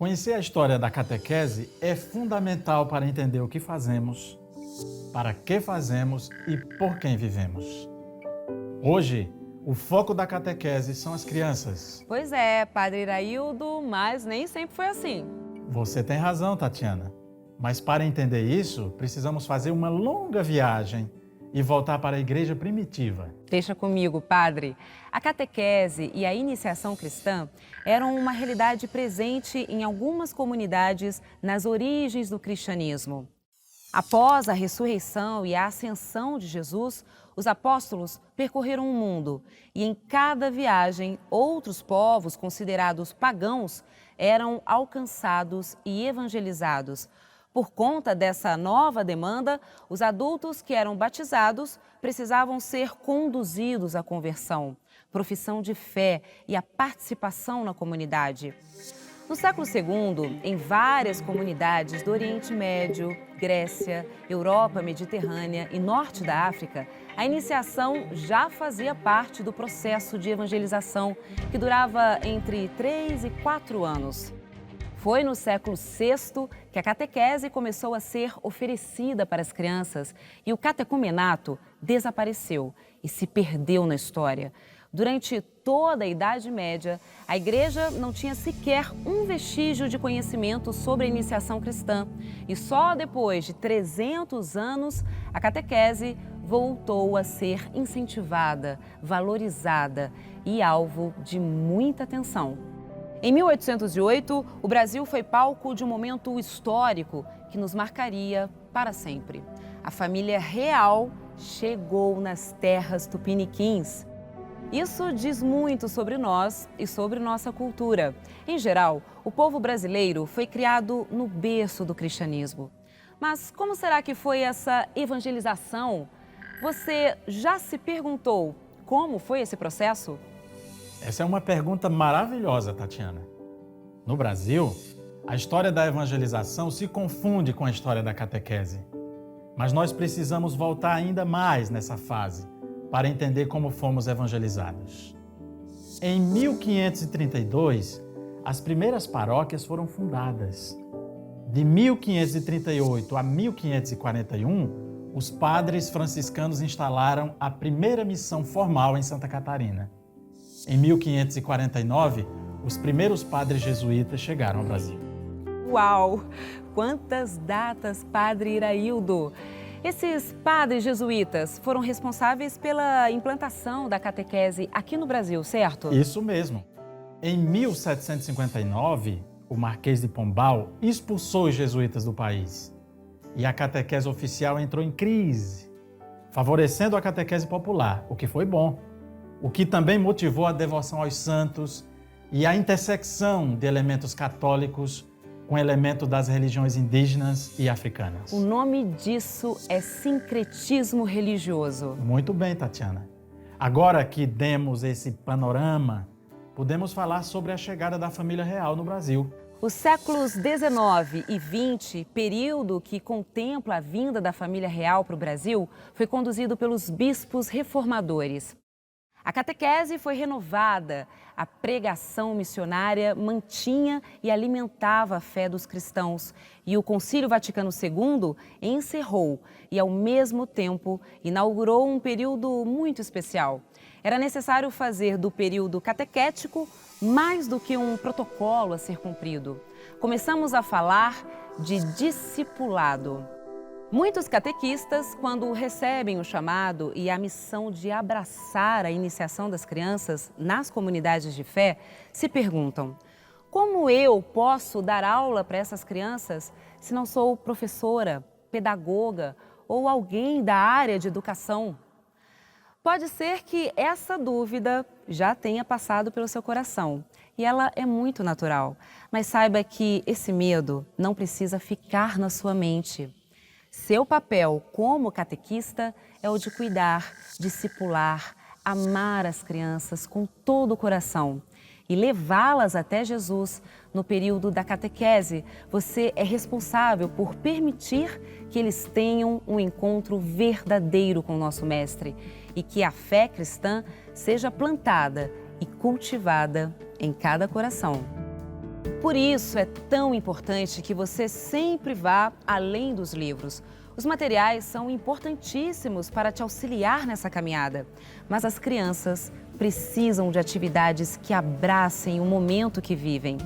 Conhecer a história da catequese é fundamental para entender o que fazemos, para que fazemos e por quem vivemos. Hoje, o foco da catequese são as crianças. Pois é, Padre Iraildo, mas nem sempre foi assim. Você tem razão, Tatiana. Mas para entender isso, precisamos fazer uma longa viagem e voltar para a igreja primitiva. Deixa comigo, Padre. A catequese e a iniciação cristã eram uma realidade presente em algumas comunidades nas origens do cristianismo. Após a ressurreição e a ascensão de Jesus, os apóstolos percorreram o mundo e em cada viagem, outros povos considerados pagãos eram alcançados e evangelizados. Por conta dessa nova demanda, os adultos que eram batizados precisavam ser conduzidos à conversão, profissão de fé e a participação na comunidade. No século II, em várias comunidades do Oriente Médio, Grécia, Europa Mediterrânea e Norte da África, a iniciação já fazia parte do processo de evangelização, que durava entre 3 e 4 anos. Foi no século VI que a catequese começou a ser oferecida para as crianças e o catecumenato desapareceu e se perdeu na história. Durante toda a Idade Média, a igreja não tinha sequer um vestígio de conhecimento sobre a iniciação cristã. E só depois de 300 anos, a catequese voltou a ser incentivada, valorizada e alvo de muita atenção. Em 1808, o Brasil foi palco de um momento histórico que nos marcaria para sempre. A família real chegou nas terras tupiniquins. Isso diz muito sobre nós e sobre nossa cultura. Em geral, o povo brasileiro foi criado no berço do cristianismo. Mas como será que foi essa evangelização? Você já se perguntou como foi esse processo? Essa é uma pergunta maravilhosa, Tatiana. No Brasil, a história da evangelização se confunde com a história da catequese. Mas nós precisamos voltar ainda mais nessa fase para entender como fomos evangelizados. Em 1532, as primeiras paróquias foram fundadas. De 1538 a 1541, os padres franciscanos instalaram a primeira missão formal em Santa Catarina. Em 1549, os primeiros padres jesuítas chegaram ao Brasil. Uau! Quantas datas, Padre Iraildo! Esses padres jesuítas foram responsáveis pela implantação da catequese aqui no Brasil, certo? Isso mesmo. Em 1759, o Marquês de Pombal expulsou os jesuítas do país. E a catequese oficial entrou em crise, favorecendo a catequese popular, o que foi bom. O que também motivou a devoção aos santos e a intersecção de elementos católicos com elementos das religiões indígenas e africanas. O nome disso é sincretismo religioso. Muito bem, Tatiana. Agora que demos esse panorama, podemos falar sobre a chegada da família real no Brasil. Os séculos XIX e XX, período que contempla a vinda da família real para o Brasil, foi conduzido pelos bispos reformadores. A catequese foi renovada, a pregação missionária mantinha e alimentava a fé dos cristãos. E o Concílio Vaticano II encerrou e, ao mesmo tempo, inaugurou um período muito especial. Era necessário fazer do período catequético mais do que um protocolo a ser cumprido. Começamos a falar de discipulado. Muitos catequistas, quando recebem o chamado e a missão de abraçar a iniciação das crianças nas comunidades de fé, se perguntam: como eu posso dar aula para essas crianças se não sou professora, pedagoga ou alguém da área de educação? Pode ser que essa dúvida já tenha passado pelo seu coração e ela é muito natural, mas saiba que esse medo não precisa ficar na sua mente. Seu papel como catequista é o de cuidar, discipular, amar as crianças com todo o coração e levá-las até Jesus. No período da catequese, você é responsável por permitir que eles tenham um encontro verdadeiro com o nosso Mestre e que a fé cristã seja plantada e cultivada em cada coração. Por isso é tão importante que você sempre vá além dos livros. Os materiais são importantíssimos para te auxiliar nessa caminhada, mas as crianças precisam de atividades que abracem o momento que vivem.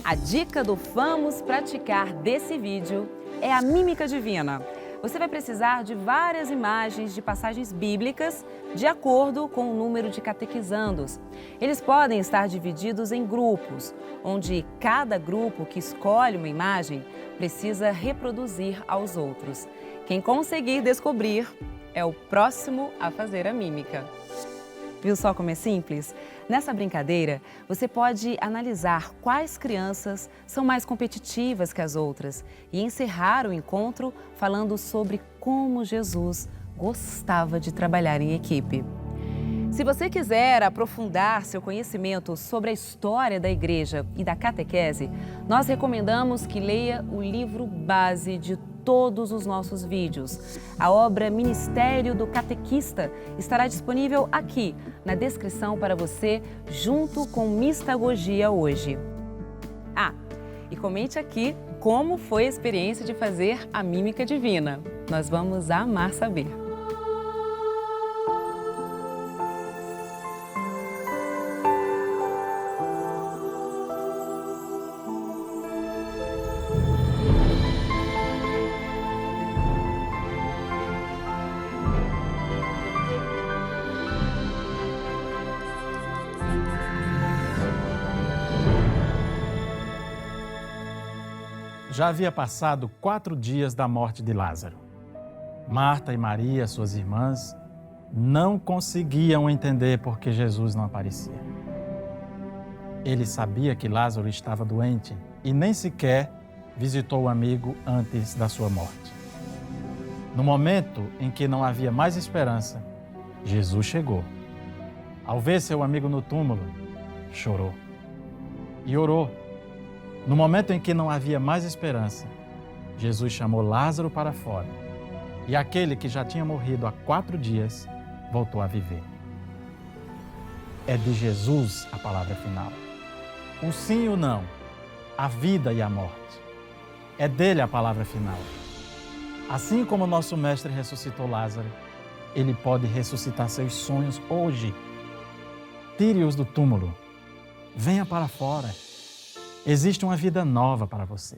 A dica do Vamos Praticar desse vídeo é a mímica divina. Você vai precisar de várias imagens de passagens bíblicas de acordo com o número de catequizandos. Eles podem estar divididos em grupos, onde cada grupo que escolhe uma imagem precisa reproduzir aos outros. Quem conseguir descobrir é o próximo a fazer a mímica. Viu só como é simples? Nessa brincadeira, você pode analisar quais crianças são mais competitivas que as outras e encerrar o encontro falando sobre como Jesus gostava de trabalhar em equipe. Se você quiser aprofundar seu conhecimento sobre a história da igreja e da catequese, nós recomendamos que leia o livro base de todos os nossos vídeos. A obra Ministério do Catequista estará disponível aqui na descrição para você, junto com Mistagogia hoje. E comente aqui como foi a experiência de fazer a mímica divina. Nós vamos amar saber. Já havia passado 4 dias da morte de Lázaro. Marta e Maria, suas irmãs, não conseguiam entender por que Jesus não aparecia. Ele sabia que Lázaro estava doente e nem sequer visitou o amigo antes da sua morte. No momento em que não havia mais esperança, Jesus chegou. Ao ver seu amigo no túmulo, chorou e orou. No momento em que não havia mais esperança, Jesus chamou Lázaro para fora e aquele que já tinha morrido há 4 dias voltou a viver. É de Jesus a palavra final. O sim e o não, a vida e a morte. É dele a palavra final. Assim como nosso Mestre ressuscitou Lázaro, ele pode ressuscitar seus sonhos hoje. Tire-os do túmulo. Venha para fora. Existe uma vida nova para você.